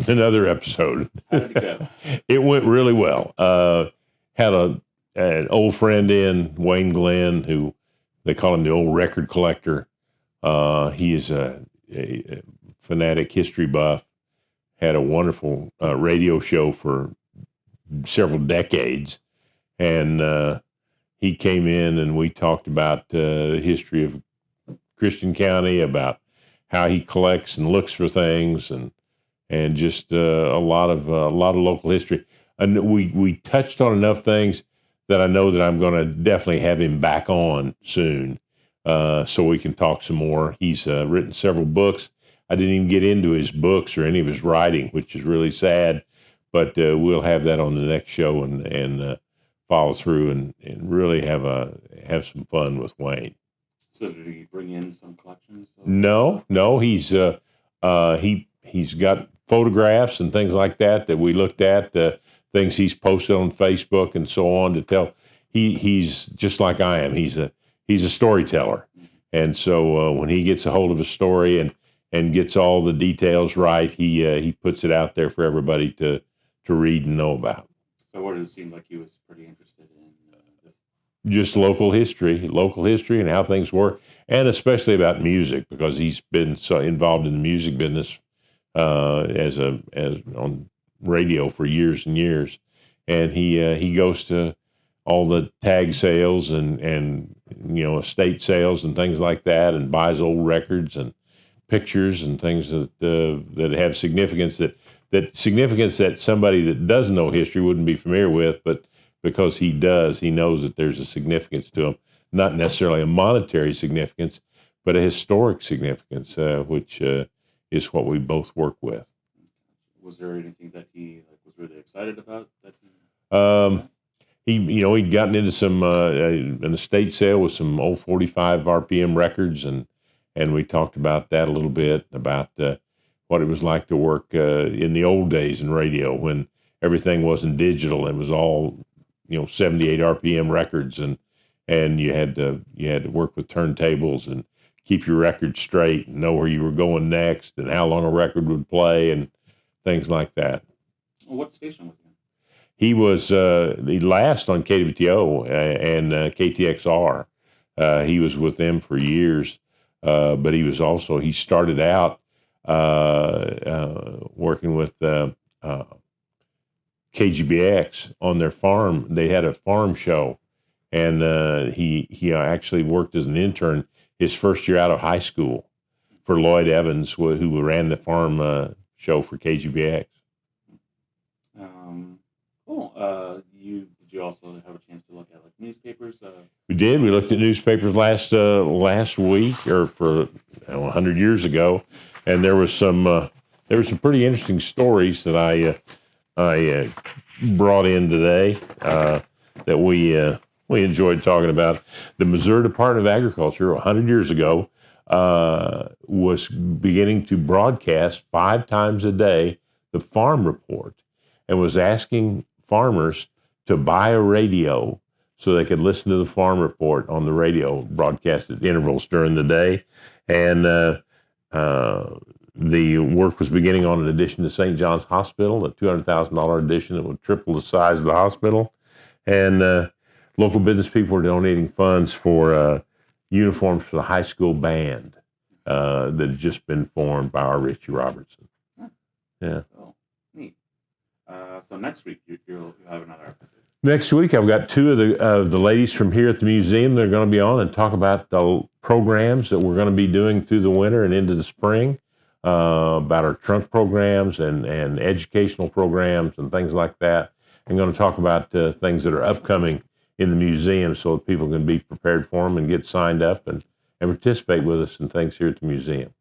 Another episode. How did it go? It went really well. Had an old friend in, Wayne Glenn, who they call him the old record collector. He is a fanatic history buff. Had a wonderful radio show for several decades. And he came in and we talked about the history of Christian County, about how he collects and looks for things, and just a lot of local history. And we touched on enough things that I know that I'm going to definitely have him back on soon, so we can talk some more. He's written several books. I didn't even get into his books or any of his writing, which is really sad. But we'll have that on the next show and follow through and really have some fun with Wayne. So did he bring in some collections? No, he's got photographs and things like that we looked at, things he's posted on Facebook and so on to tell. He's just like I am. He's a storyteller, and so when he gets a hold of a story and gets all the details right, he puts it out there for everybody to read and know about. So what did it seem like he was pretty interested in? Just local history and how things work, and especially about music, because he's been so involved in the music business as on radio for years and years. And he goes to all the tag sales and estate sales and things like that, and buys old records and pictures and things that have significance that somebody that doesn't know history wouldn't be familiar with, but because he knows that there's a significance to him, not necessarily a monetary significance, but a historic significance, which is what we both work with. Was there anything that he was really excited about? He'd gotten into some an estate sale with some old 45 RPM records, and we talked about that a little bit, about what it was like to work in the old days in radio when everything wasn't digital. It was all 78 RPM records, and you had to work with turntables and keep your record straight and know where you were going next and how long a record would play and things like that. Well, what station was he? He was the last on KWTO and KTXR. He was with them for years, but he started out working with KGBX on their farm. They had a farm show, and he actually worked as an intern his first year out of high school for Lloyd Evans, who ran the farm show for KGBX. Cool. Did you also have a chance to look at newspapers? We did. We looked at newspapers last week, or for 100 years ago, and there were some pretty interesting stories that I brought in today that we enjoyed talking about. The Missouri Department of Agriculture 100 years ago was beginning to broadcast 5 times a day the Farm Report, and was asking farmers to buy a radio so they could listen to the Farm Report on the radio, broadcast at intervals during the day. And the work was beginning on an addition to St. John's Hospital, a $200,000 addition that would triple the size of the hospital. And local business people were donating funds for uniforms for the high school band that had just been formed by our Richie Robertson. Yeah. Oh, neat. So next week you'll have another episode. Next week, I've got 2 of the ladies from here at the museum that are going to be on and talk about the programs that we're going to be doing through the winter and into the spring, about our trunk programs and educational programs and things like that. I'm going to talk about things that are upcoming in the museum so that people can be prepared for them and get signed up and participate with us in things here at the museum.